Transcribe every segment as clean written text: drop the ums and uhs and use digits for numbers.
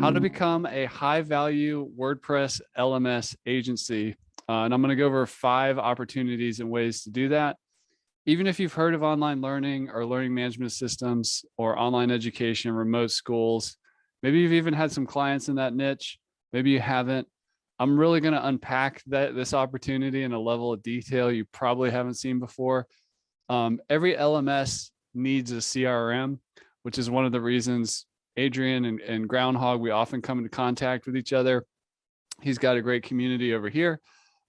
how to become a high value WordPress LMS agency. And I'm going to go over 5 opportunities and ways to do that. Even if you've heard of online learning or learning management systems or online education, remote schools, maybe you've even had some clients in that niche, maybe you haven't. I'm really going to unpack this opportunity in a level of detail you probably haven't seen before. Every LMS needs a CRM, which is one of the reasons Adrian and Groundhogg, we often come into contact with each other. He's got a great community over here.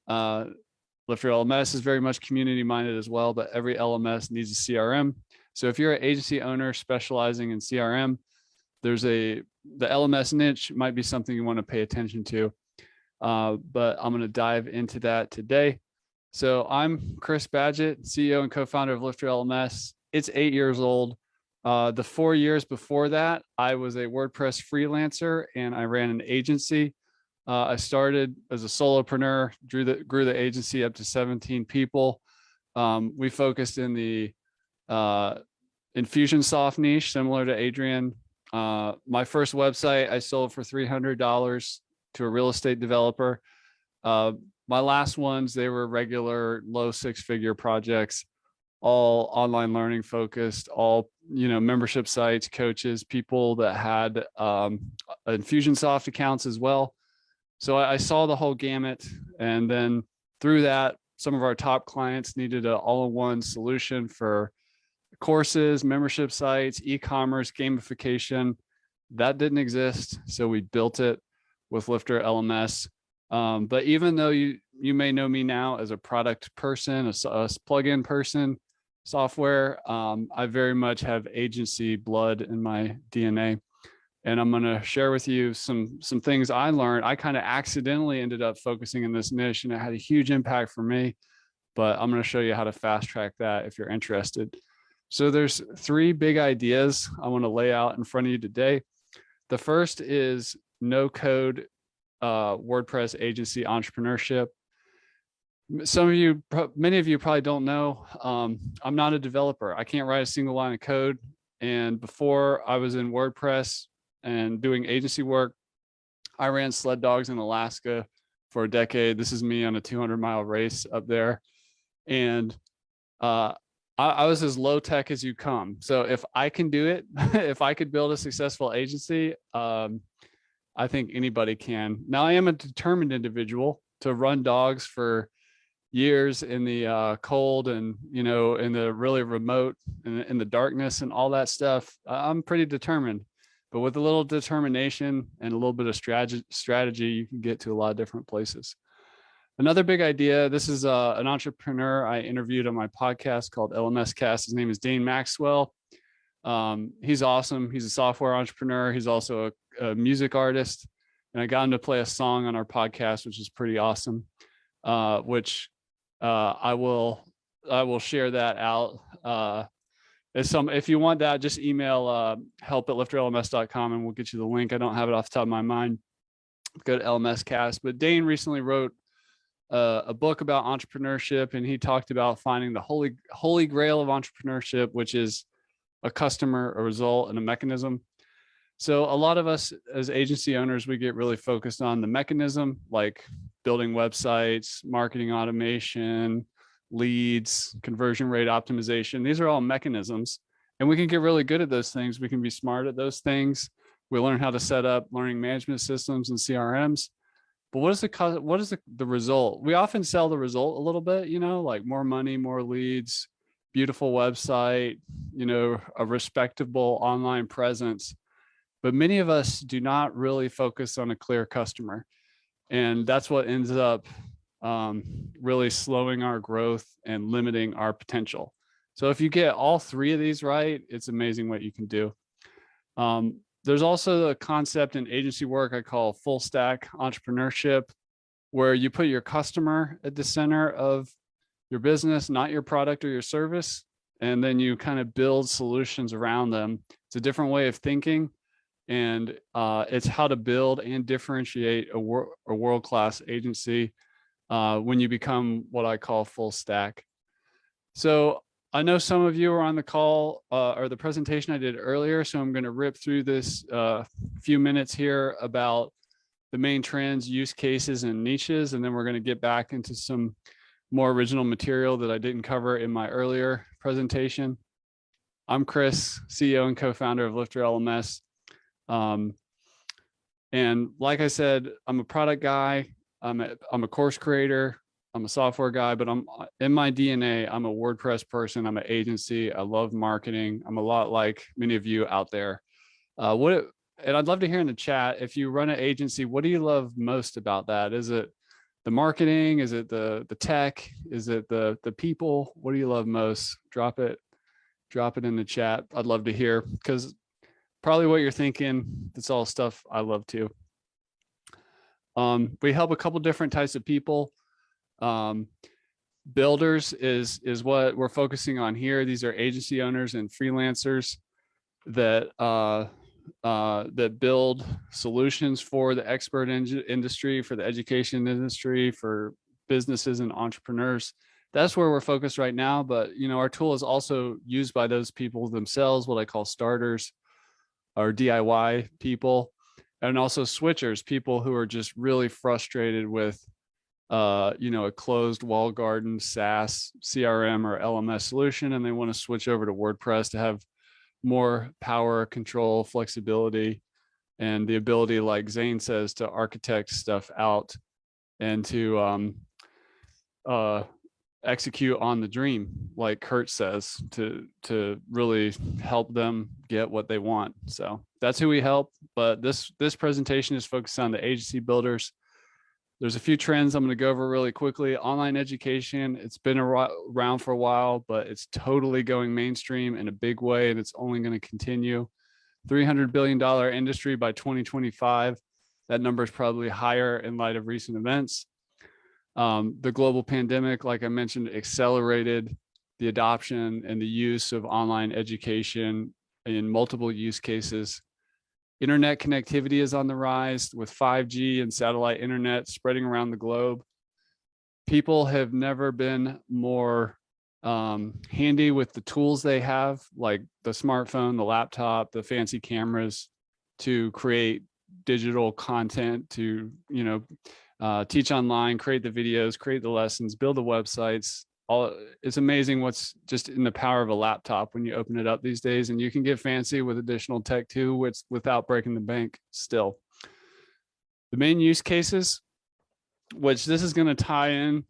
Lifter LMS is very much community minded as well, but every LMS needs a CRM. So if you're an agency owner specializing in CRM, the LMS niche might be something you want to pay attention to. But I'm going to dive into that today. So I'm Chris Badgett, CEO and co-founder of Lifter LMS. It's 8 years old. The 4 years before that, I was a WordPress freelancer and I ran an agency. I started as a solopreneur, grew the agency up to 17 people. We focused in the Infusionsoft niche, similar to Adrian. My first website I sold for $300 to a real estate developer. My last ones, they were regular low 6-figure projects, all online learning focused, all membership sites, coaches, people that had Infusionsoft accounts as well. So I saw the whole gamut, and then through that, some of our top clients needed an all-in-one solution for courses, membership sites, e-commerce, gamification. That didn't exist, so we built it with Lifter LMS. But even though you may know me now as a product person, a plugin person, software, I very much have agency blood in my DNA. And I'm going to share with you some things I learned. I kind of accidentally ended up focusing in this niche, and it had a huge impact for me. But I'm going to show you how to fast track that if you're interested. So there's 3 big ideas I want to lay out in front of you today. The first is no code WordPress agency entrepreneurship. Many of you probably don't know, I'm not a developer. I can't write a single line of code. And before I was in WordPress and doing agency work, I ran sled dogs in Alaska for a decade. This is me on a 200-mile race up there. And I was as low tech as you come. So if I can do it, if I could build a successful agency, I think anybody can. Now, I am a determined individual to run dogs for years in the cold and, in the really remote, in the darkness and all that stuff. I'm pretty determined, but with a little determination and a little bit of strategy, you can get to a lot of different places. Another big idea, this is an entrepreneur I interviewed on my podcast called LMS Cast. His name is Dane Maxwell. He's awesome. He's a software entrepreneur. He's also a music artist. And I got him to play a song on our podcast, which is pretty awesome, which I will share that out. If you want that, just email help@lifterlms.com and we'll get you the link. I don't have it off the top of my mind. Go to LMS Cast. But Dane recently wrote a book about entrepreneurship, and he talked about finding the holy grail of entrepreneurship, which is a customer, a result, and a mechanism. So a lot of us as agency owners, we get really focused on the mechanism, like building websites, marketing automation, leads, conversion rate optimization. These are all mechanisms, and we can get really good at those things. We can be smart at those things. We learn how to set up learning management systems and CRMs. But what is the result? We often sell the result a little bit, like more money, more leads, beautiful website, a respectable online presence. But many of us do not really focus on a clear customer. And that's what ends up really slowing our growth and limiting our potential. So if you get all 3 of these right, it's amazing what you can do. There's also the concept in agency work I call full stack entrepreneurship, where you put your customer at the center of your business, not your product or your service, and then you kind of build solutions around them. It's a different way of thinking, and it's how to build and differentiate a world-class agency when you become what I call full stack. So I know some of you are on the call or the presentation I did earlier, so I'm going to rip through this few minutes here about the main trends, use cases, and niches, and then we're going to get back into some more original material that I didn't cover in my earlier presentation. I'm Chris, CEO and co-founder of Lifter LMS. And like I said, I'm a product guy. I'm a course creator. I'm a software guy, but I'm in my DNA. I'm a WordPress person. I'm an agency. I love marketing. I'm a lot like many of you out there. And I'd love to hear in the chat, if you run an agency, what do you love most about that? Is it the marketing? Is it the tech? Is it the people? What do you love most? Drop it in the chat. I'd love to hear, because probably what you're thinking, it's all stuff I love too. We help a couple different types of people. Builders is what we're focusing on here. These are agency owners and freelancers that that build solutions for the expert industry, for the education industry, for businesses and entrepreneurs. That's where we're focused right now. But our tool is also used by those people themselves, what I call starters or DIY people, and also switchers, people who are just really frustrated with a closed wall garden SaaS CRM or LMS solution, and they want to switch over to WordPress to have more power, control, flexibility, and the ability, like Zane says, to architect stuff out and to execute on the dream, like Kurt says, to really help them get what they want. So that's who we help. But this presentation is focused on the agency builders. There's a few trends I'm going to go over really quickly. Online education, it's been around for a while, but it's totally going mainstream in a big way, and it's only going to continue. $300 billion industry by 2025. That number is probably higher in light of recent events. The global pandemic, like I mentioned, accelerated the adoption and the use of online education in multiple use cases. Internet connectivity is on the rise with 5G and satellite internet spreading around the globe. People have never been more handy with the tools they have, like the smartphone, the laptop, the fancy cameras, to create digital content, to teach online, create the videos, create the lessons, build the websites. It's amazing what's just in the power of a laptop when you open it up these days, and you can get fancy with additional tech too, without breaking the bank still. The main use cases, which this is going to tie in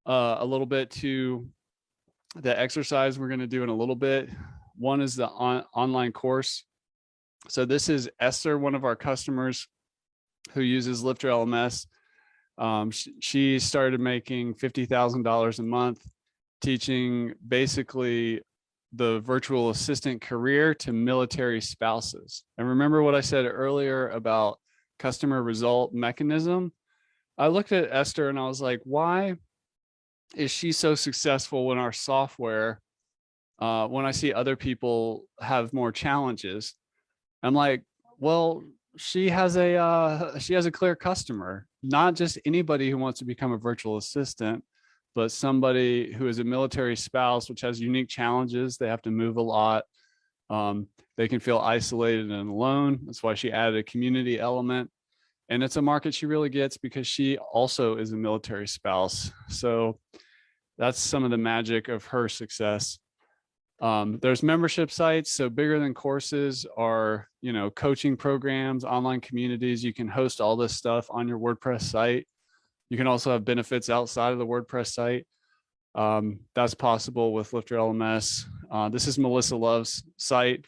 a little bit to the exercise we're going to do in a little bit. One is the online course. So this is Esther, one of our customers who uses Lifter LMS. She started making $50,000 a month teaching basically the virtual assistant career to military spouses. And remember what I said earlier about customer result mechanism? I looked at Esther and I was like, why is she so successful when our software, when I see other people have more challenges? I'm like, well, she has a clear customer, not just anybody who wants to become a virtual assistant, but somebody who is a military spouse, which has unique challenges. They have to move a lot. They can feel isolated and alone. That's why she added a community element. And it's a market she really gets because she also is a military spouse. So that's some of the magic of her success. There's membership sites. So bigger than courses are, coaching programs, online communities. You can host all this stuff on your WordPress site. You can also have benefits outside of the WordPress site. That's possible with Lifter LMS. This is Melissa Love's site,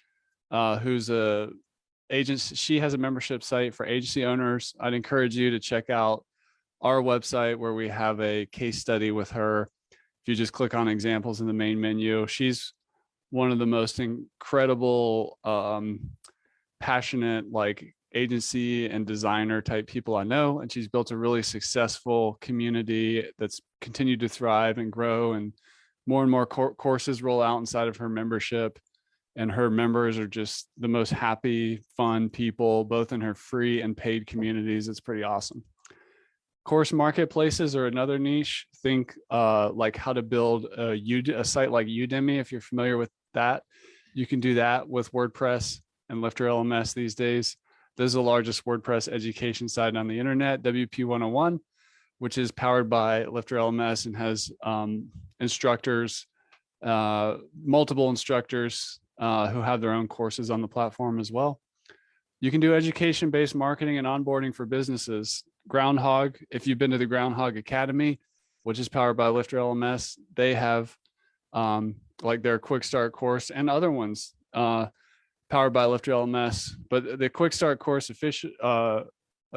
who's a agency. She has a membership site for agency owners. I'd encourage you to check out our website where we have a case study with her. If you just click on examples in the main menu, she's one of the most incredible, passionate, agency and designer type people I know. And she's built a really successful community that's continued to thrive and grow, and more and more courses roll out inside of her membership. And her members are just the most happy, fun people, both in her free and paid communities. It's pretty awesome. Course marketplaces are another niche. Think like how to build a site like Udemy. If you're familiar with that, you can do that with WordPress and Lifter LMS these days. This is the largest WordPress education site on the internet, WP 101, which is powered by Lifter LMS and has instructors, multiple instructors who have their own courses on the platform as well. You can do education-based marketing and onboarding for businesses. Groundhogg, if you've been to the Groundhogg Academy, which is powered by Lifter LMS, they have like their quick start course and other ones powered by Lifter LMS. But the quick start course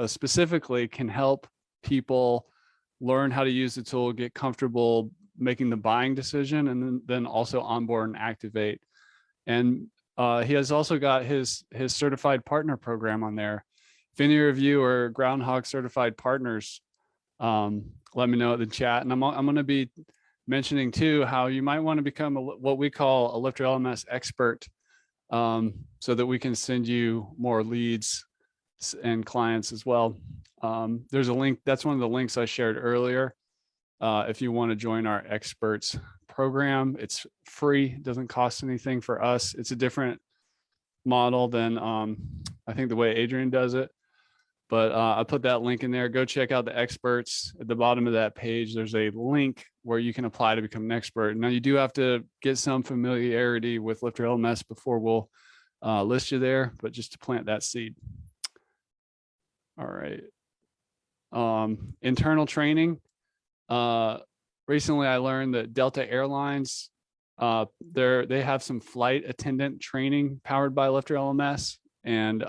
specifically can help people learn how to use the tool, get comfortable making the buying decision, and then also onboard and activate. And he has also got his certified partner program on there. If any of you are Groundhogg certified partners, let me know in the chat. And I'm going to be mentioning too how you might want to become what we call a Lifter LMS expert, so that we can send you more leads and clients as well. There's a link. That's one of the links I shared earlier. If you want to join our experts program, it's free, doesn't cost anything for us. It's a different model than I think the way Adrian does it, but I put that link in there. Go check out the experts. At the bottom of that page, there's a link where you can apply to become an expert. Now you do have to get some familiarity with Lifter LMS before we'll list you there, but just to plant that seed. All right. Internal training. Recently I learned that Delta Airlines, they have some flight attendant training powered by Lifter LMS. And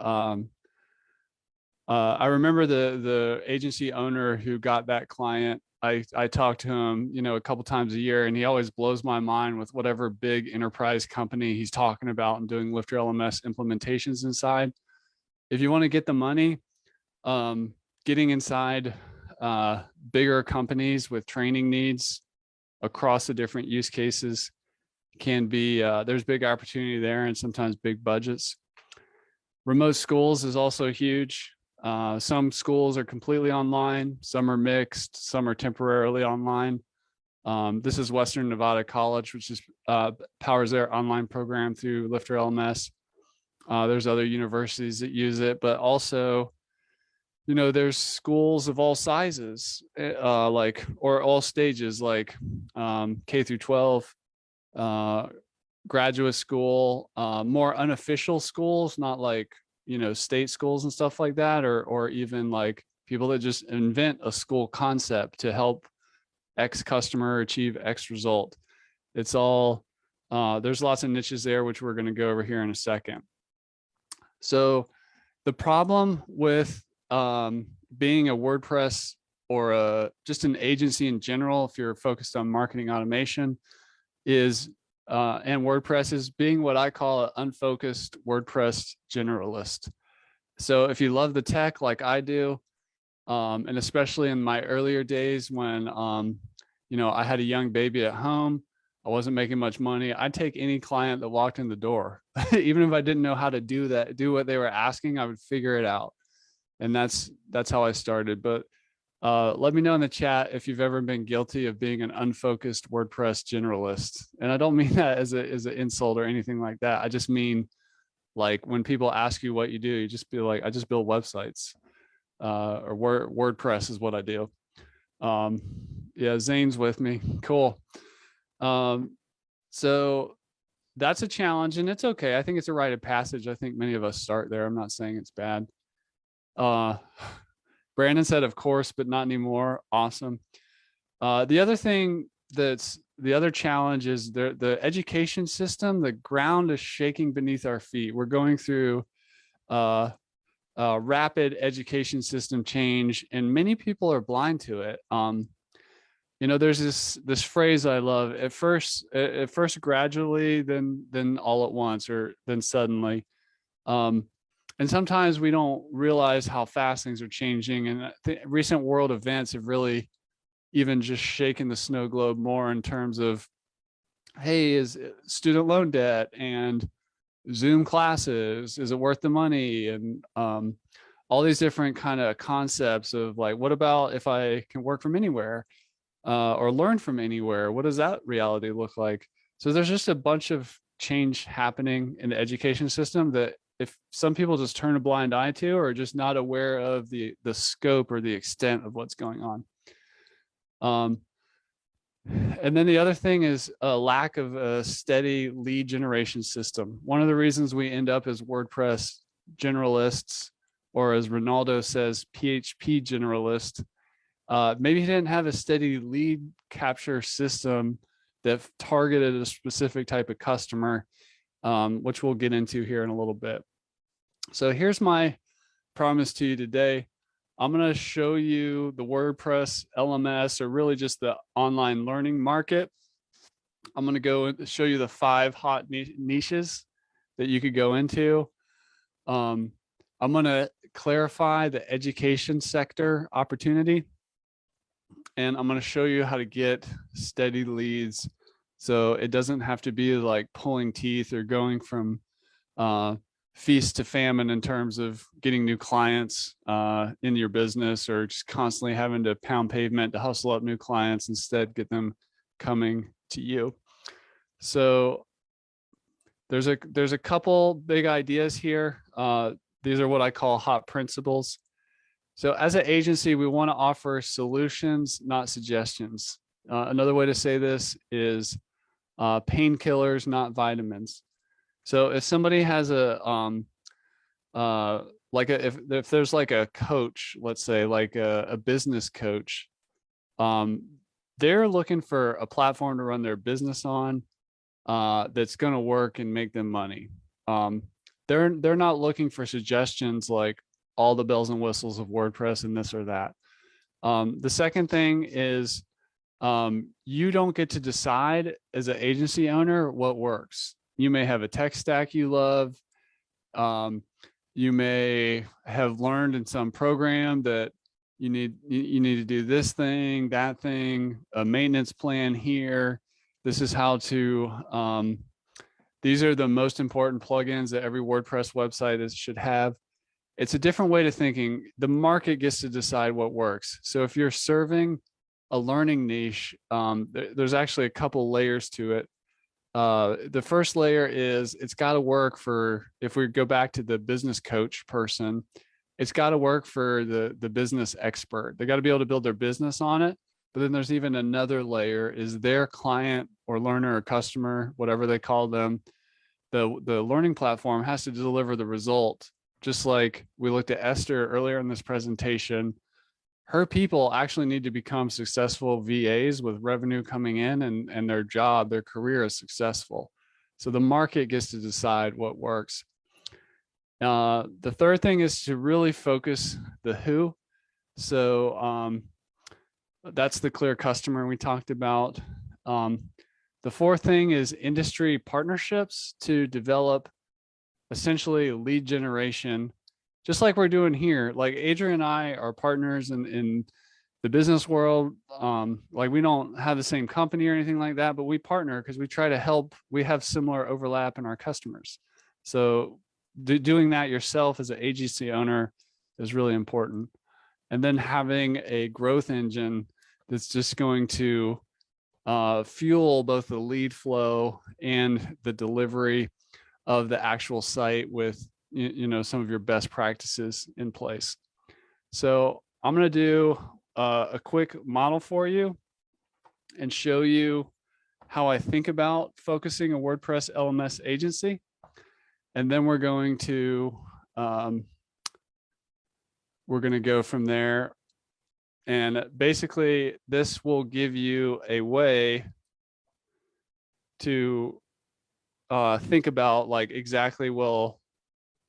I remember the agency owner who got that client. I talked to him, a couple times a year, and he always blows my mind with whatever big enterprise company he's talking about and doing Lifter LMS implementations inside. If you want to get the money, getting inside bigger companies with training needs across the different use cases can be, there's big opportunity there and sometimes big budgets. Remote schools is also huge. Some schools are completely online, some are mixed, some are temporarily online. This is Western Nevada College, which is powers their online program through Lifter LMS. There's other universities that use it, but also, there's schools of all sizes, or all stages, like K through 12, graduate school, more unofficial schools, not like, state schools and stuff like that, or even like people that just invent a school concept to help X customer achieve X result. It's all, there's lots of niches there, which we're going to go over here in a second. So the problem with being a WordPress or just an agency in general, if you're focused on marketing automation, is and WordPress is being what I call an unfocused WordPress generalist. So if you love the tech like I do, and especially in my earlier days when I had a young baby at home, I wasn't making much money, I'd take any client that walked in the door. Even if I didn't know how to do what they were asking, I would figure it out. And that's how I started. But let me know in the chat if you've ever been guilty of being an unfocused WordPress generalist. And I don't mean that as an insult or anything like that. I just mean, like, when people ask you what you do, you just be like, I just build websites, or WordPress is what I do. Yeah, Zane's with me. Cool. So that's a challenge, and it's okay. I think it's a rite of passage. I think many of us start there. I'm not saying it's bad. Brandon said, of course, but not anymore. Awesome. The other thing the other challenge is the education system. The ground is shaking beneath our feet. We're going through rapid education system change, and many people are blind to it. There's this phrase I love: at first gradually, then all at once, or then suddenly. And sometimes we don't realize how fast things are changing. And the recent world events have really even just shaken the snow globe more in terms of, hey, is student loan debt and Zoom classes, is it worth the money? And all these different kind of concepts of like, what about if I can work from anywhere or learn from anywhere? What does that reality look like? So there's just a bunch of change happening in the education system that if some people just turn a blind eye to or are just not aware of the scope or the extent of what's going on. And then the other thing is a lack of a steady lead generation system. One of the reasons we end up as WordPress generalists, or as Ronaldo says, PHP generalist, maybe he didn't have a steady lead capture system that targeted a specific type of customer, which we'll get into here in a little bit. So here's my promise to you today. I'm going to show you the WordPress LMS, or really just the online learning market. I'm going to go show you the 5 hot niches that you could go into. I'm going to clarify the education sector opportunity. And I'm going to show you how to get steady leads. So it doesn't have to be like pulling teeth or going from feast to famine in terms of getting new clients in your business, or just constantly having to pound pavement to hustle up new clients, instead get them coming to you. So there's a couple big ideas here. These are what I call hot principles. So as an agency, we want to offer solutions, not suggestions. Another way to say this is painkillers, not vitamins. So if somebody has a if there's like a coach, let's say like a business coach, they're looking for a platform to run their business on that's going to work and make them money. They're not looking for suggestions like all the bells and whistles of WordPress and this or that. The second thing is you don't get to decide as an agency owner what works. You may have a tech stack you love. You may have learned in some program that you need to do this thing, that thing, a maintenance plan here. This is how to, these are the most important plugins that every WordPress website should have. It's a different way to thinking. The market gets to decide what works. So if you're serving a learning niche, there's actually a couple layers to it. The first layer is it's got to work for, if we go back to the business coach person, it's got to work for the business expert. They got to be able to build their business on it. But then there's even another layer, is their client or learner or customer, whatever they call them, the learning platform has to deliver the result. Just like we looked at Esther earlier in this presentation, her people actually need to become successful VAs with revenue coming in, and their job, their career is successful. So the market gets to decide what works. The third thing is to really focus the who. So that's the clear customer we talked about. The fourth thing is industry partnerships to develop essentially lead generation, just like we're doing here. Like Adrian and I are partners in the business world. Like we don't have the same company or anything like that, but we partner because we try to help. We have similar overlap in our customers. So doing that yourself as an agency owner is really important. And then having a growth engine that's just going to fuel both the lead flow and the delivery of the actual site with, you know, some of your best practices in place. So I'm going to do a quick model for you and show you how I think about focusing a WordPress LMS agency. And then we're going to go from there. And basically, this will give you a way to think about like exactly, well,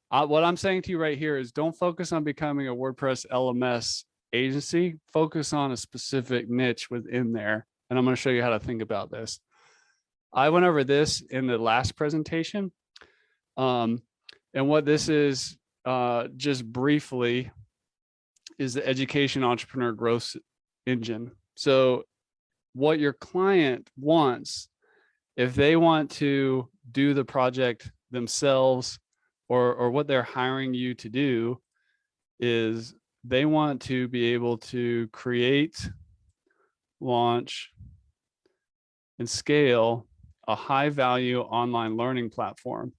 what I'm saying to you right here is don't focus on becoming a WordPress LMS agency, focus on a specific niche within there. And I'm going to show you how to think about this. I went over this in the last presentation. And what this is, just briefly, is the education entrepreneur growth engine. So what your client wants, if they want to do the project themselves, or what they're hiring you to do, is they want to be able to create, launch, and scale a high value online learning platform.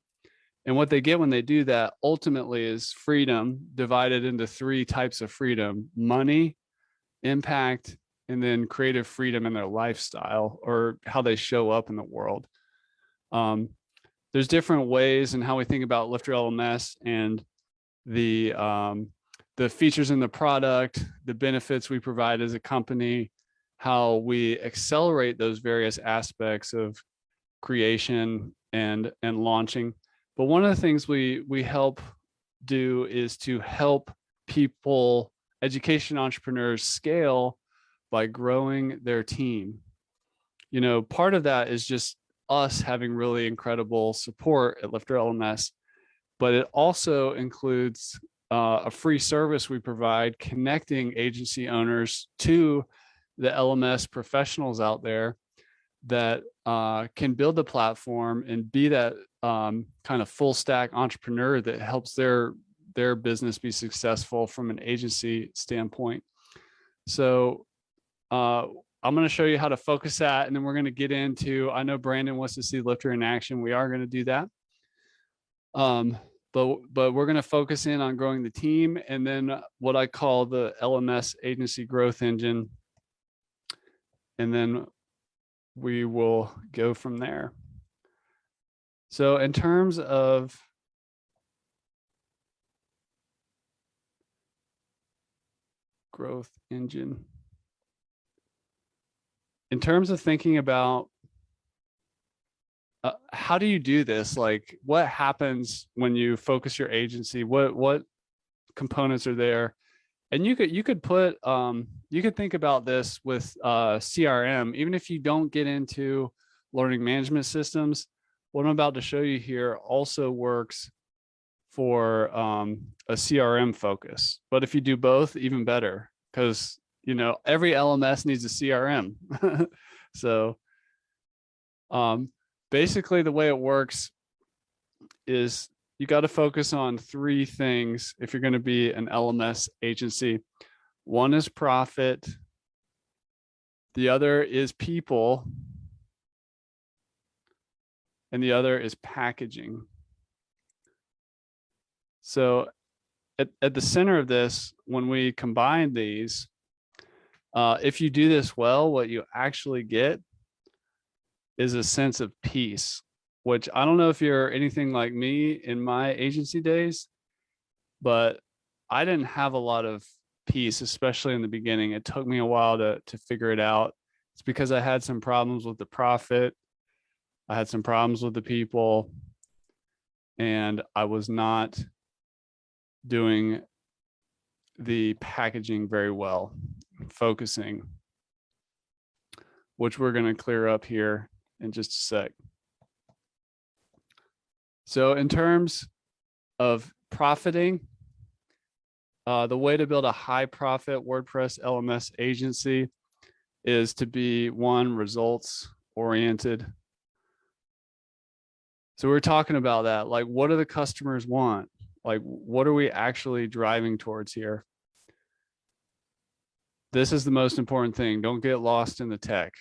And what they get when they do that ultimately is freedom divided into 3 types of freedom: money, impact, and then creative freedom in their lifestyle or how they show up in the world. There's different ways in how we think about Lifter LMS and the features in the product, the benefits we provide as a company, how we accelerate those various aspects of creation and launching. But one of the things we help do is to help people, education entrepreneurs, scale by growing their team. You know, part of that is just us having really incredible support at Lifter LMS, but it also includes a free service we provide connecting agency owners to the LMS professionals out there that can build the platform and be that kind of full stack entrepreneur that helps their business be successful from an agency standpoint. So I'm going to show you how to focus that, and then we're going to get into, I know Brandon wants to see Lifter in action. We are going to do that. But we're going to focus in on growing the team, and then what I call the LMS agency growth engine. And then we will go from there. So in terms of growth engine, in terms of thinking about how do you do this? Like, what happens when you focus your agency? What components are there? And you could put you could think about this with CRM, even if you don't get into learning management systems. What I'm about to show you here also works for a CRM focus. But if you do both, even better, because you know every LMS needs a CRM. So basically the way it works is you got to focus on 3 things if you're going to be an LMS agency. One is profit. The other is people. And the other is packaging. So at the center of this, when we combine these, if you do this well, what you actually get is a sense of peace, which I don't know if you're anything like me in my agency days, but I didn't have a lot of peace, especially in the beginning. It took me a while to figure it out. It's because I had some problems with the profit. I had some problems with the people, and I was not doing the packaging very well, focusing, which we're going to clear up here in just a sec. So in terms of profiting, the way to build a high profit WordPress LMS agency is to be, 1, results oriented. So we're talking about that. Like, what do the customers want? Like, what are we actually driving towards here? This is the most important thing. Don't get lost in the tech.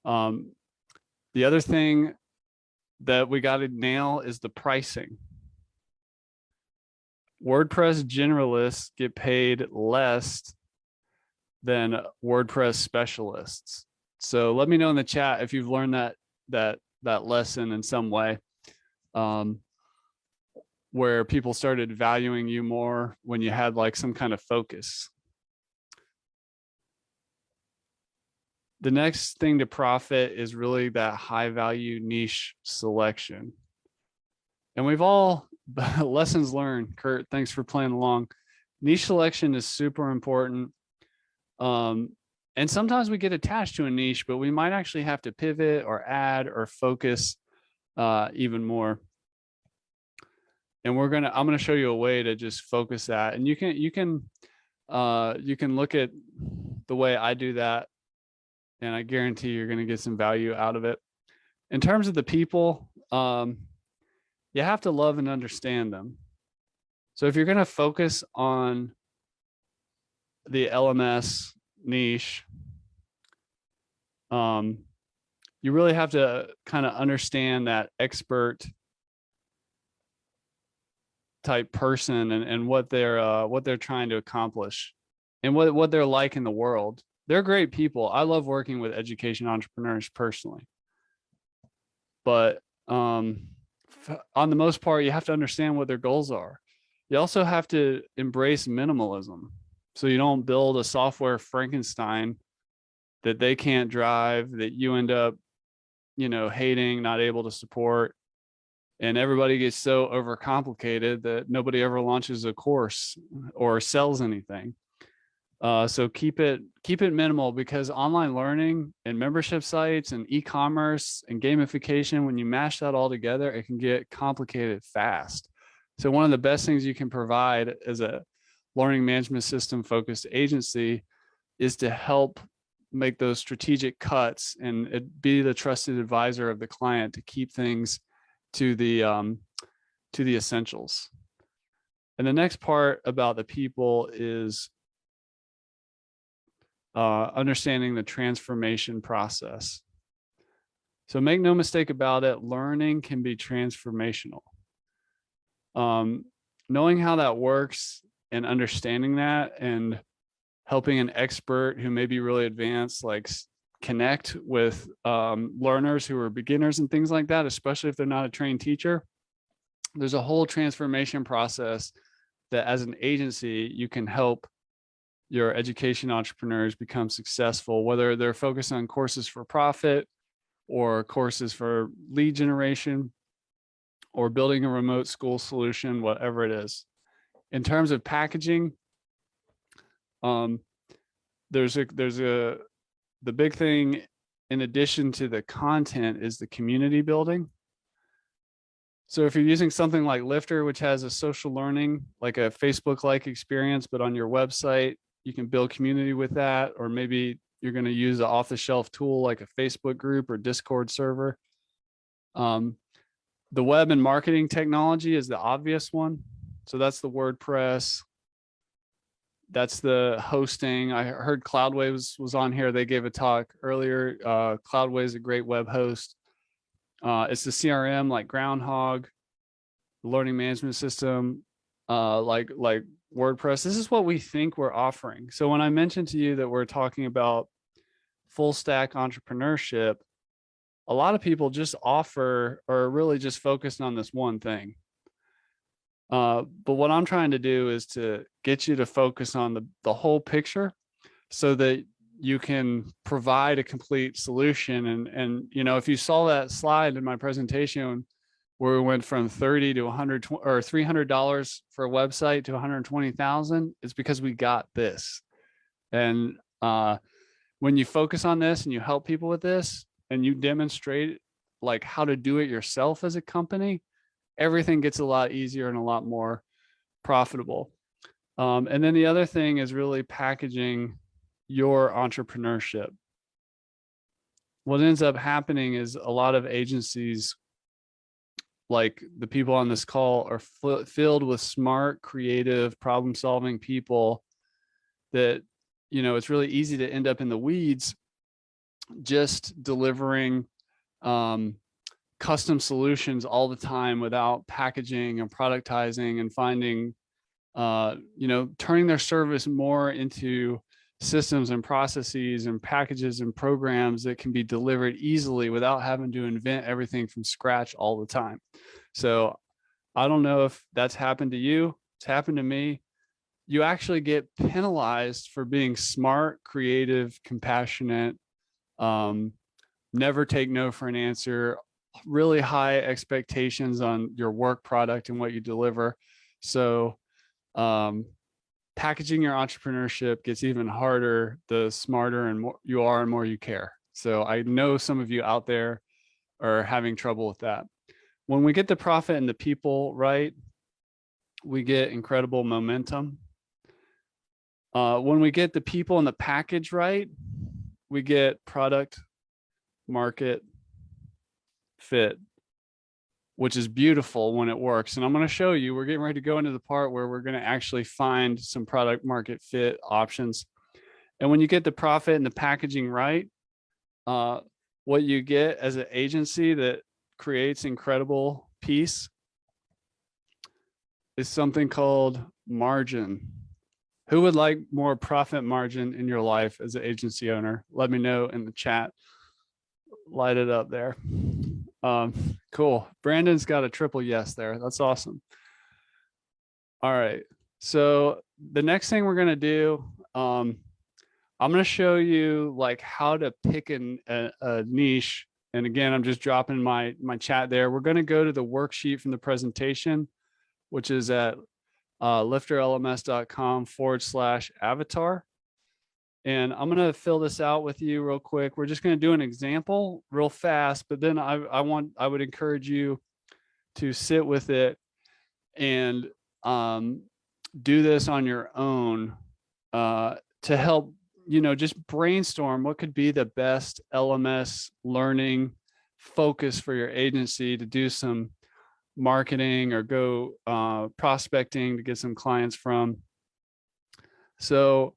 The other thing that we got to nail is the pricing. WordPress generalists get paid less than WordPress specialists. So let me know in the chat if you've learned that lesson in some way, where people started valuing you more when you had like some kind of focus. The next thing to profit is really that high value niche selection. And we've all, lessons learned. Kurt, thanks for playing along. Niche selection is super important. And sometimes we get attached to a niche, but we might actually have to pivot or add or focus even more. And I'm gonna show you a way to just focus that. And you can look at the way I do that, and I guarantee you're gonna get some value out of it. In terms of the people, you have to love and understand them. So if you're going to focus on the LMS niche, you really have to kind of understand that expert type person and what they're trying to accomplish and what they're like in the world. They're great people. I love working with education entrepreneurs personally, but on the most part, you have to understand what their goals are. You also have to embrace minimalism, so you don't build a software Frankenstein that they can't drive, that you end up, hating, not able to support, and everybody gets so overcomplicated that nobody ever launches a course or sells anything. So keep it minimal, because online learning and membership sites and e-commerce and gamification, when you mash that all together, it can get complicated fast. So one of the best things you can provide as a learning management system focused agency is to help make those strategic cuts and be the trusted advisor of the client to keep things to the essentials. And the next part about the people is understanding the transformation process. So make no mistake about it, learning can be transformational. Knowing how that works and understanding that, and helping an expert who may be really advanced, like connect with learners who are beginners and things like that, especially if they're not a trained teacher. There's a whole transformation process that as an agency, you can help your education entrepreneurs become successful, whether they're focused on courses for profit or courses for lead generation or building a remote school solution, whatever it is. In terms of packaging, the big thing in addition to the content is the community building. So if you're using something like Lifter, which has a social learning, like a Facebook-like experience, but on your website, you can build community with that. Or maybe you're going to use an off-the-shelf tool like a Facebook group or Discord server. The web and marketing technology is the obvious one. So that's the WordPress. That's the hosting. I heard Cloudway was on here. They gave a talk earlier. Cloudway is a great web host. It's the CRM like Groundhogg, the learning management system, like WordPress. This is what we think we're offering. So when I mentioned to you that we're talking about full stack entrepreneurship, a lot of people just offer or really just focused on this one thing. But what I'm trying to do is to get you to focus on the whole picture so that you can provide a complete solution. And if you saw that slide in my presentation where we went from 30 to 100 or $300 for a website to 120,000, it's because we got this. And when you focus on this and you help people with this and you demonstrate like how to do it yourself as a company, everything gets a lot easier and a lot more profitable. And then the other thing is really packaging your entrepreneurship. What ends up happening is a lot of agencies, like the people on this call, are filled with smart, creative, problem-solving people that, it's really easy to end up in the weeds just delivering custom solutions all the time without packaging and productizing and finding, turning their service more into systems and processes and packages and programs that can be delivered easily without having to invent everything from scratch all the time. So I don't know if that's happened to you. It's happened to me. You actually get penalized for being smart, creative, compassionate, never take no for an answer, really high expectations on your work product and what you deliver. So packaging your entrepreneurship gets even harder the smarter and more you are and more you care. So I know some of you out there are having trouble with that. When we get the profit and the people right, we get incredible momentum. When we get the people and the package right, we get product market fit. which is beautiful when it works. And I'm going to show you, we're getting ready to go into the part where we're going to actually find some product market fit options. And when you get the profit and the packaging right, what you get as an agency that creates incredible peace is something called margin. Who would like more profit margin in your life as an agency owner? Let me know in the chat. Light it up there. Cool. Brandon's got a triple yes there. That's awesome. All right. So the next thing we're going to do, I'm going to show you like how to pick a niche. And again, I'm just dropping my chat there. We're going to go to the worksheet from the presentation, which is at lifterlms.com/avatar. And I'm going to fill this out with you real quick. We're just going to do an example real fast, but then I would encourage you to sit with it and do this on your own to help, just brainstorm what could be the best LMS learning focus for your agency to do some marketing or go prospecting to get some clients from. So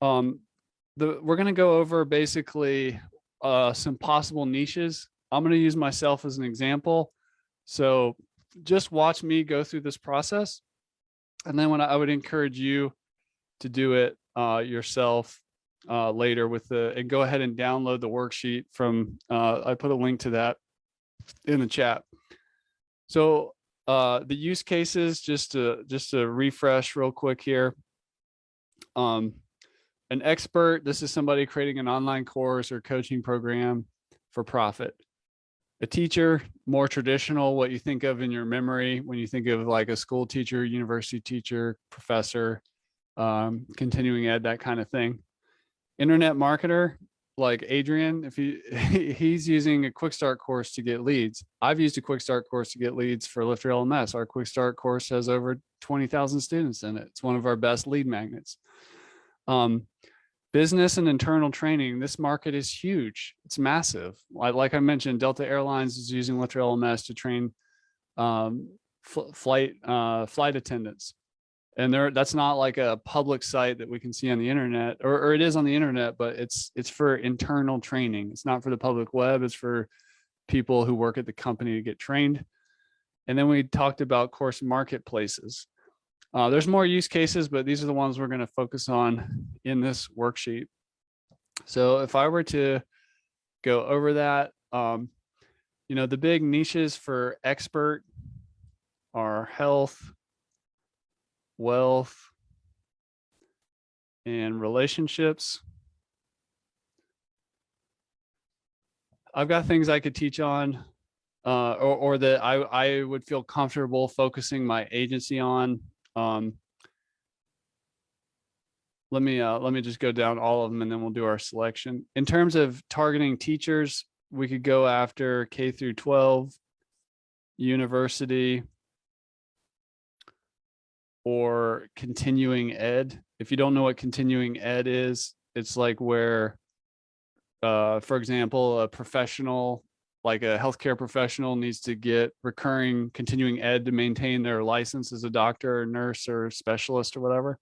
we're going to go over basically some possible niches. I'm going to use myself as an example. So just watch me go through this process. And then I would encourage you to do it yourself later and go ahead and download the worksheet from, I put a link to that in the chat. So the use cases, just to refresh real quick here. An expert, this is somebody creating an online course or coaching program for profit. A teacher, more traditional, what you think of in your memory when you think of like a school teacher, university teacher, professor, continuing ed, that kind of thing. Internet marketer, like Adrian, if he's using a quick start course to get leads. I've used a quick start course to get leads for Lifter LMS. Our quick start course has over 20,000 students in it. It's one of our best lead magnets. Business and internal training. This market is huge. It's massive. Like I mentioned, Delta Airlines is using Lifter LMS to train flight attendants. And that's not like a public site that we can see on the internet, or it is on the internet, but it's for internal training. It's not for the public web. It's for people who work at the company to get trained. And then we talked about course marketplaces. There's more use cases, but these are the ones we're going to focus on in this worksheet. So if I were to go over that, the big niches for expert are health, wealth, and relationships. I've got things I could teach on, or that I would feel comfortable focusing my agency on. Let me just go down all of them and then we'll do our selection. In terms of targeting teachers, we could go after K through 12, university, or continuing ed. If you don't know what continuing ed is, it's like where, for example, a professional, like a healthcare professional, needs to get recurring continuing ed to maintain their license as a doctor or nurse or specialist or whatever.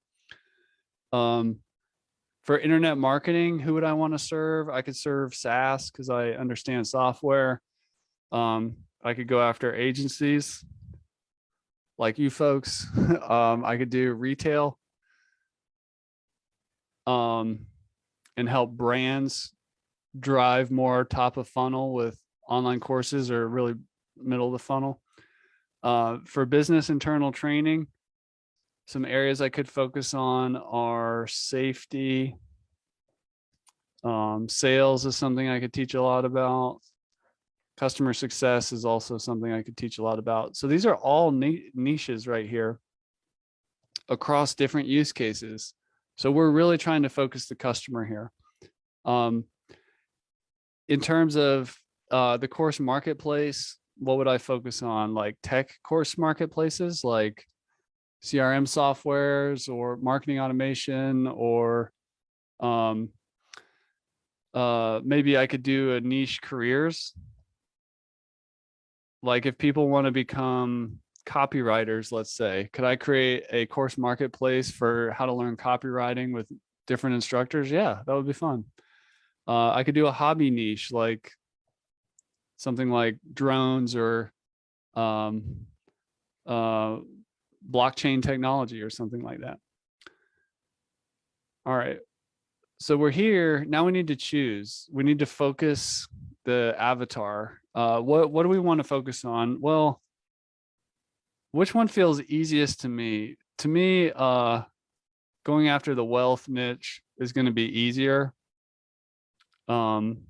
For internet marketing, who would I want to serve? I could serve SaaS because I understand software. I could go after agencies like you folks. I could do retail and help brands drive more top of funnel with online courses or really middle of the funnel. For business internal training, some areas I could focus on are safety. Sales is something I could teach a lot about. Customer success is also something I could teach a lot about. So these are all niches right here across different use cases. So we're really trying to focus the customer here. In terms of the course marketplace, what would I focus on? Like tech course marketplaces, like CRM softwares or marketing automation, or maybe I could do a niche careers. Like if people want to become copywriters, let's say, could I create a course marketplace for how to learn copywriting with different instructors? Yeah, that would be fun. I could do a hobby niche, like something like drones or um, uh, blockchain technology or something like that. All right. So we're here. Now we need to choose. We need to focus the avatar. What do we want to focus on? Well, which one feels easiest to me? To me, going after the wealth niche is going to be easier. And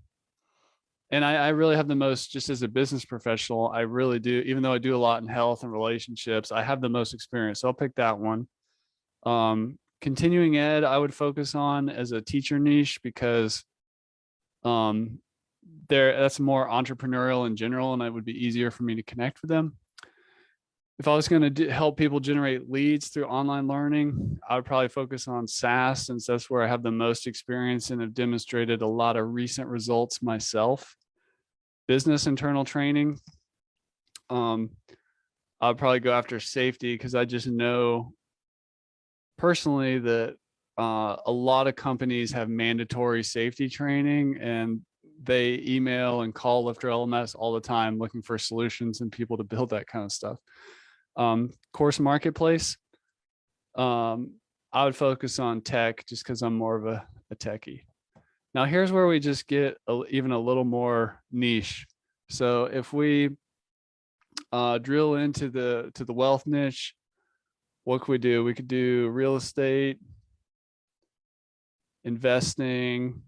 I really have the most, just as a business professional, I really do, even though I do a lot in health and relationships, I have the most experience. So I'll pick that one. Continuing ed, I would focus on as a teacher niche because that's more entrepreneurial in general, and it would be easier for me to connect with them. If I was going to help people generate leads through online learning, I would probably focus on SaaS, since that's where I have the most experience and have demonstrated a lot of recent results myself. Business internal training, I'll probably go after safety because I just know personally that a lot of companies have mandatory safety training, and they email and call Lifter LMS all the time looking for solutions and people to build that kind of stuff. Course marketplace, I would focus on tech just because I'm more of a techie. Now here's where we just get even a little more niche. So if we drill into the wealth niche, what could we do? We could do real estate, investing,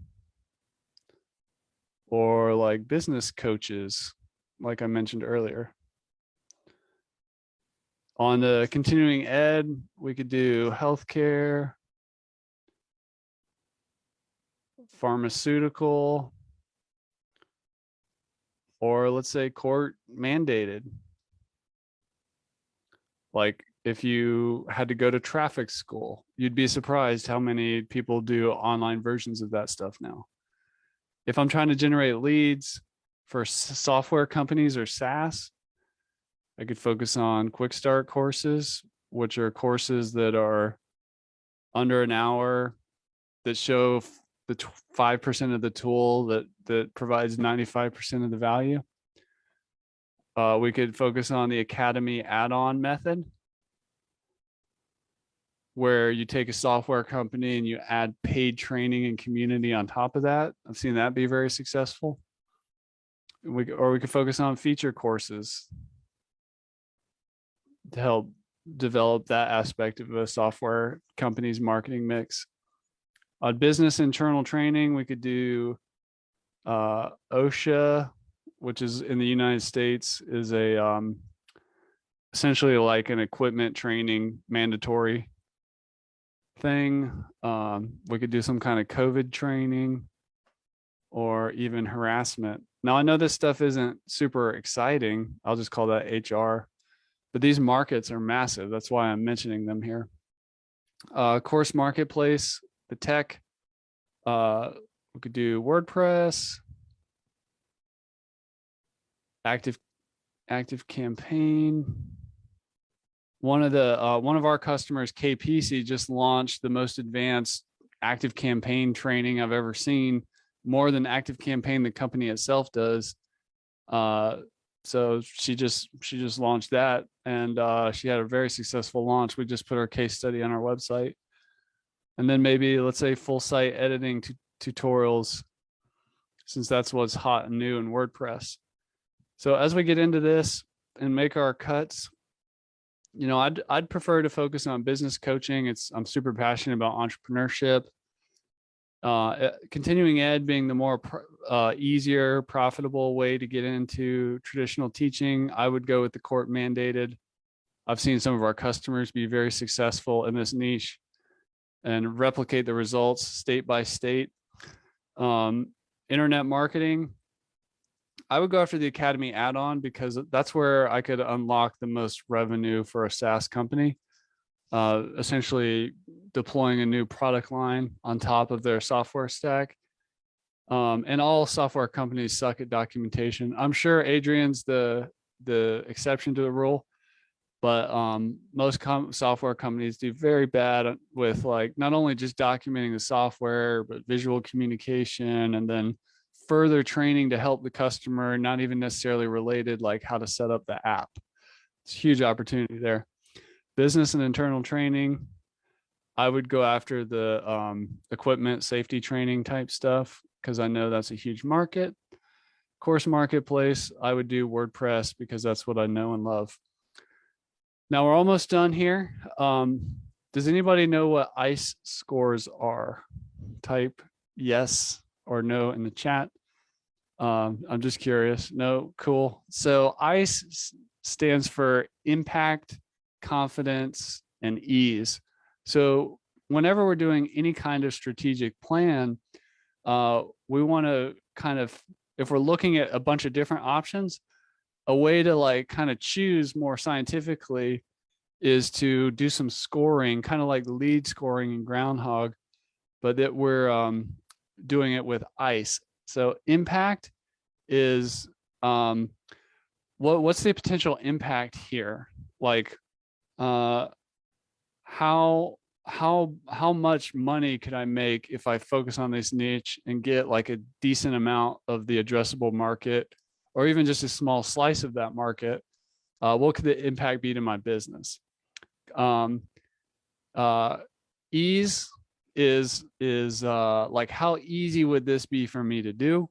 or like business coaches, like I mentioned earlier. On the continuing ed, we could do healthcare, pharmaceutical, or let's say court mandated. Like if you had to go to traffic school, you'd be surprised how many people do online versions of that stuff now. If I'm trying to generate leads for software companies or SaaS, I could focus on quick start courses, which are courses that are under an hour that show the 5% of the tool that provides 95% of the value. We could focus on the Academy add-on method, where you take a software company and you add paid training and community on top of that. I've seen that be very successful. Or we could focus on feature courses to help develop that aspect of a software company's marketing mix. On business internal training, we could do OSHA, which is in the United States, is a essentially like an equipment training mandatory thing. We could do some kind of COVID training or even harassment. Now I know this stuff isn't super exciting. I'll just call that HR, but these markets are massive. That's why I'm mentioning them here. Course marketplace, the tech, we could do WordPress, active campaign. One of our customers, KPC, just launched the most advanced active campaign training I've ever seen, more than active campaign the company itself does. So she just launched that, and she had a very successful launch. We just put our case study on our website. And then maybe, let's say, full site editing tutorials, since that's what's hot and new in WordPress. So as we get into this and make our cuts, you know, I'd prefer to focus on business coaching. I'm super passionate about entrepreneurship. Continuing ed being the more easier, profitable way to get into traditional teaching, I would go with the court mandated. I've seen some of our customers be very successful in this niche and replicate the results state by state. Internet marketing, I would go after the Academy add-on because that's where I could unlock the most revenue for a SaaS company. Essentially deploying a new product line on top of their software stack And all software companies suck at documentation. I'm sure Adrian's the exception to the rule, but most software companies do very bad with like not only just documenting the software, but visual communication, and then further training to help the customer, not even necessarily related, like how to set up the app. It's a huge opportunity there. Business and internal training. I would go after the equipment safety training type stuff because I know that's a huge market. Course marketplace, I would do WordPress because that's what I know and love. Now we're almost done here. Does anybody know what ICE scores are? Type yes or no in the chat. I'm just curious. No, cool. So ICE stands for impact, confidence, and ease. So whenever we're doing any kind of strategic plan, we want to kind of, if we're looking at a bunch of different options, a way to like kind of choose more scientifically is to do some scoring, kind of like lead scoring in Groundhogg, but that we're doing it with ICE. So impact is what's the potential impact here? Like how much money could I make if I focus on this niche and get like a decent amount of the addressable market, or even just a small slice of that market? What could the impact be to my business? Ease is like how easy would this be for me to do?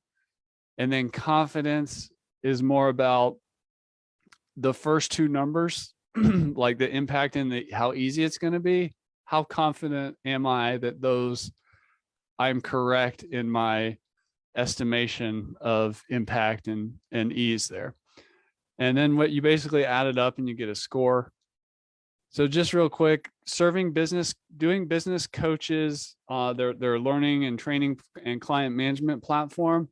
And then confidence is more about the first two numbers, like the impact and how easy it's going to be. How confident am I that those I'm correct in my estimation of impact and ease there? And then what you basically add it up and you get a score. So just real quick, doing business coaches, their learning and training and client management platform.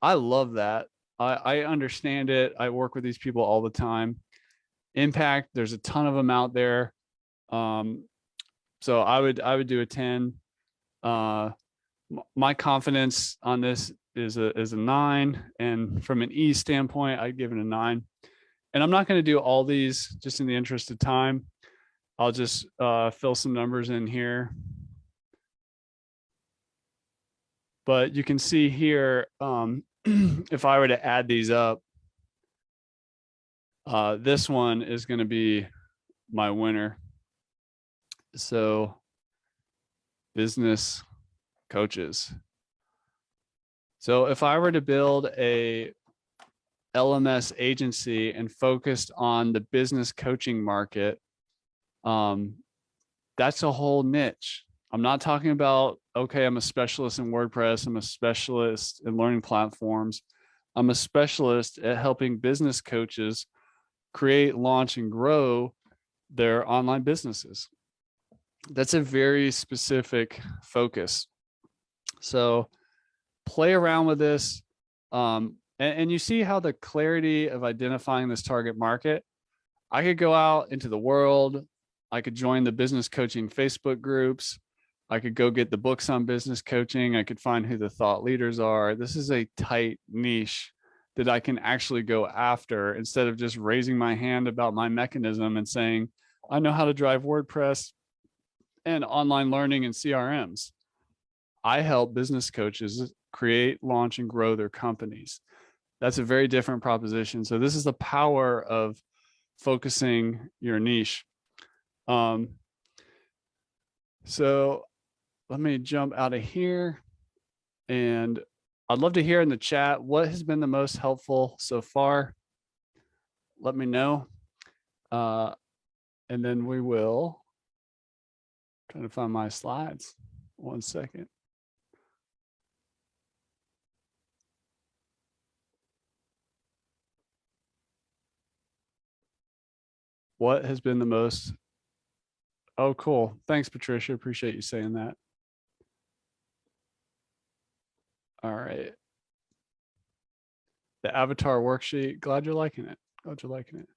I love that. I understand it. I work with these people all the time. Impact, there's a ton of them out there. So I would do a 10. My confidence on this is a 9, and from an E standpoint, I'd give it a 9. And I'm not going to do all these just in the interest of time. I'll just fill some numbers in here. But you can see here, if I were to add these up, this one is going to be my winner. So business coaches. So if I were to build a LMS agency and focused on the business coaching market, that's a whole niche. I'm not talking about, okay, I'm a specialist in WordPress. I'm a specialist in learning platforms. I'm a specialist at helping business coaches create, launch, and grow their online businesses. That's a very specific focus. So play around with this. And you see how the clarity of identifying this target market. I could go out into the world. I could join the business coaching Facebook groups. I could go get the books on business coaching. I could find who the thought leaders are. This is a tight niche that I can actually go after instead of just raising my hand about my mechanism and saying, I know how to drive WordPress and online learning and CRMs. I help business coaches create, launch, and grow their companies. That's a very different proposition. So this is the power of focusing your niche. So let me jump out of here, and I'd love to hear in the chat what has been the most helpful so far. Let me know. And then we will try to find my slides. 1 second. What has been the most? Oh, cool. Thanks, Patricia. Appreciate you saying that. All right. The avatar worksheet. Glad you're liking it. Glad you're liking it.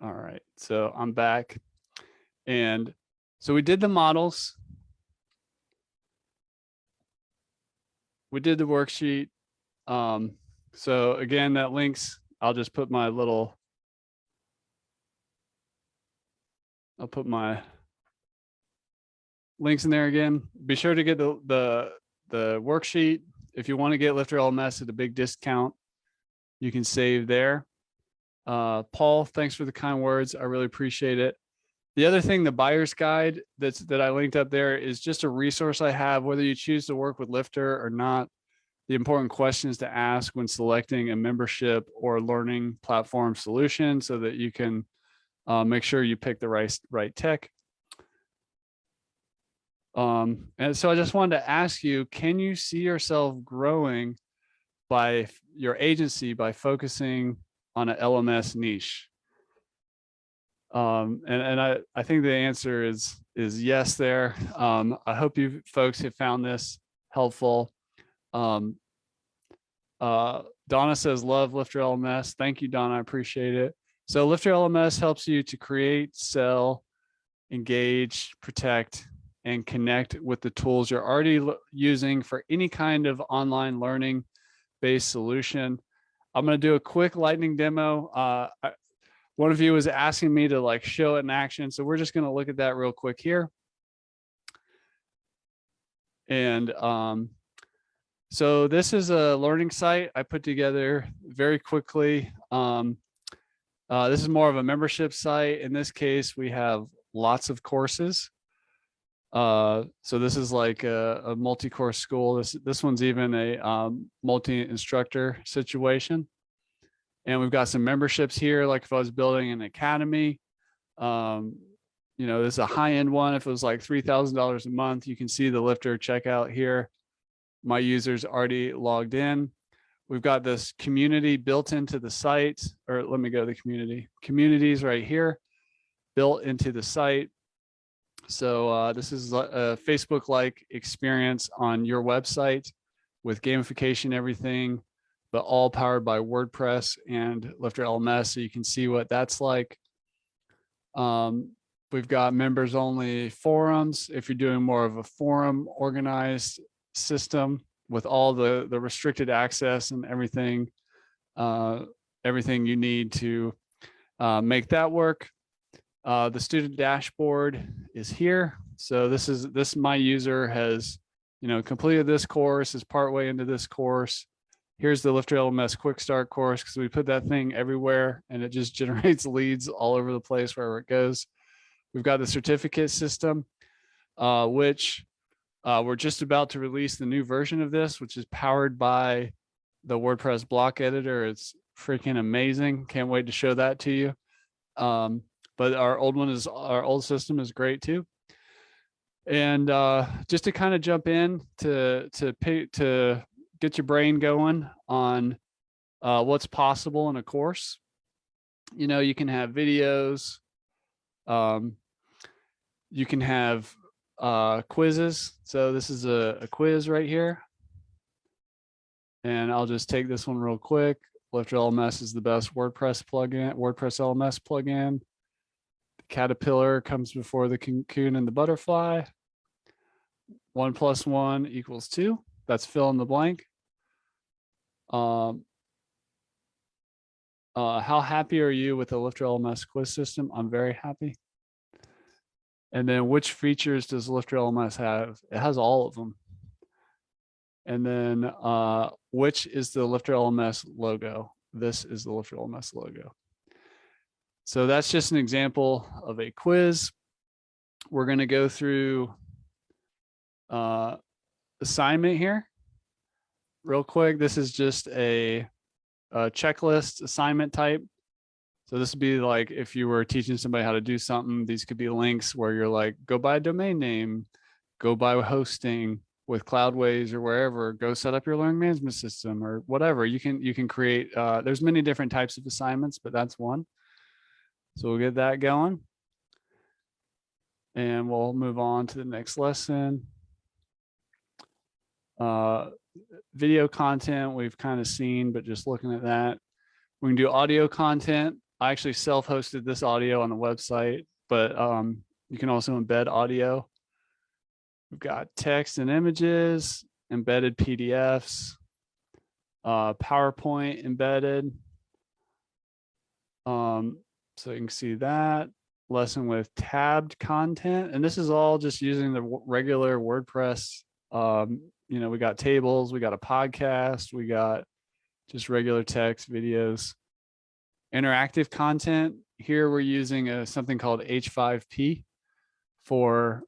All right, so I'm back. And so we did the models. We did the worksheet. So again, that links, I'll just put my little, I'll put my links in there again. Be sure to get the worksheet. If you want to get Lifter LMS at a big discount, you can save there. Paul, thanks for the kind words. I really appreciate it. The other thing, the buyer's guide that I linked up there is just a resource I have, whether you choose to work with Lifter or not. The important questions to ask when selecting a membership or learning platform solution so that you can make sure you pick the right tech. And so I just wanted to ask you, can you see yourself growing by your agency by focusing on an LMS niche? And I think the answer is yes there. I hope you folks have found this helpful. Donna says, love Lifter LMS. Thank you, Donna. I appreciate it. So Lifter LMS helps you to create, sell, engage, protect, and connect with the tools you're already using for any kind of online learning based solution. I'm going to do a quick lightning demo. One of you was asking me to like show it in action. So we're just going to look at that real quick here. And so this is a learning site I put together very quickly. This is more of a membership site. In this case, we have lots of courses. So this is like a multi-course school. This one's even a multi-instructor situation. And we've got some memberships here, like if I was building an academy, you know, this is a high-end one. If it was like $3,000 a month, you can see the Lifter checkout here. My users already logged in. We've got this community built into the site, or let me go to the community. Communities right here, built into the site. So this is a Facebook-like experience on your website with gamification, everything, but all powered by WordPress and Lifter LMS. So you can see what that's like. We've got members only forums. If you're doing more of a forum organized system with all the restricted access and everything, everything you need to make that work. The student dashboard is here. So this my user has, you know, completed this course, is partway into this course. Here's the Lifter LMS quick start course, because we put that thing everywhere and it just generates leads all over the place wherever it goes. We've got the certificate system, which we're just about to release the new version of this, which is powered by the WordPress block editor. It's freaking amazing. Can't wait to show that to you. But our old system is great too. And just to kind of jump in to get your brain going on what's possible in a course. You know, you can have videos, you can have quizzes. So this is a quiz right here. And I'll just take this one real quick. Lifter LMS is the best WordPress plugin, WordPress LMS plugin. The caterpillar comes before the cocoon and the butterfly. 1 + 1 = 2. That's fill in the blank. How happy are you with the Lifter LMS quiz system? I'm very happy. And then which features does Lifter LMS have? It has all of them. And then which is the Lifter LMS logo? This is the Lifter LMS logo. So that's just an example of a quiz. We're going to go through assignment here real quick. This is just a checklist assignment type. So this would be like if you were teaching somebody how to do something, these could be links where you're like, go buy a domain name, go buy hosting with Cloudways or wherever, go set up your learning management system or whatever. You can create, there's many different types of assignments, but that's one. So we'll get that going. And we'll move on to the next lesson. Video content we've kind of seen, but just looking at that. We can do audio content. I actually self-hosted this audio on the website, but you can also embed audio. We've got text and images, embedded PDFs, PowerPoint embedded. So you can see that lesson with tabbed content. And this is all just using the regular WordPress. We got tables, we got a podcast, we got just regular text, videos. Interactive content. Here we're using something called H5P for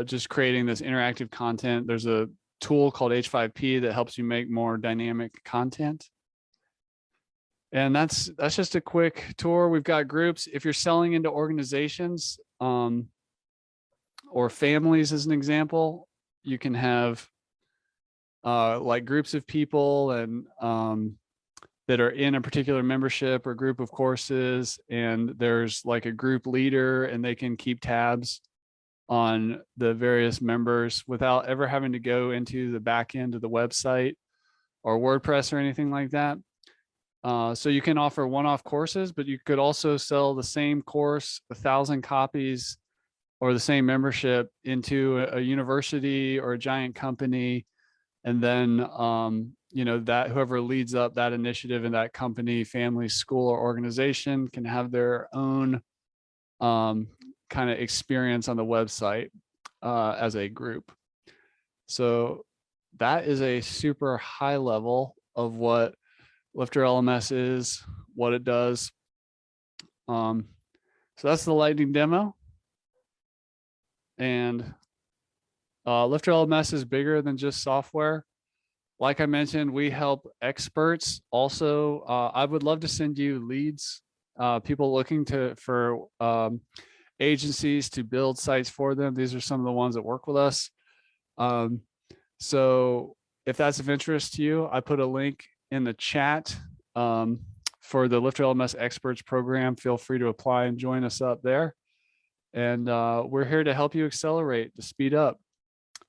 just creating this interactive content. There's a tool called H5P that helps you make more dynamic content. And that's just a quick tour. We've got groups. If you're selling into organizations or families, as an example, you can have like groups of people and that are in a particular membership or group of courses, and there's like a group leader, and they can keep tabs on the various members without ever having to go into the back end of the website or WordPress or anything like that. So you can offer one-off courses, but you could also sell the same course, 1,000 copies, or the same membership into a university or a giant company. And then, that whoever leads up that initiative in that company, family, school, or organization can have their own kind of experience on the website as a group. So that is a super high level of what Lifter LMS is, what it does. So that's the lightning demo. And Lifter LMS is bigger than just software. Like I mentioned, we help experts. Also, I would love to send you leads, people looking for agencies to build sites for them. These are some of the ones that work with us. So if that's of interest to you, I put a link in the chat for the Lifter LMS Experts program. Feel free to apply and join us up there. And we're here to help you accelerate, to speed up.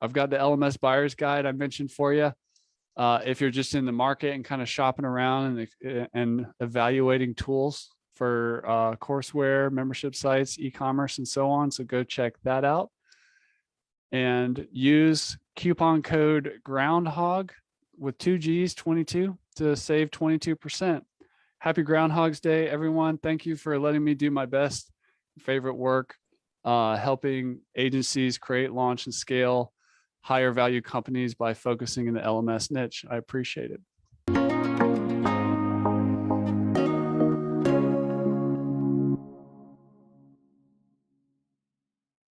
I've got the LMS buyer's guide I mentioned for you. If you're just in the market and kind of shopping around and evaluating tools for courseware, membership sites, e-commerce, and so on. So go check that out. And use coupon code Groundhog with 2 G's, 22, to save 22%. Happy Groundhog's Day, everyone. Thank you for letting me do my best, favorite work, helping agencies create, launch, and scale higher value companies by focusing in the LMS niche. I appreciate it.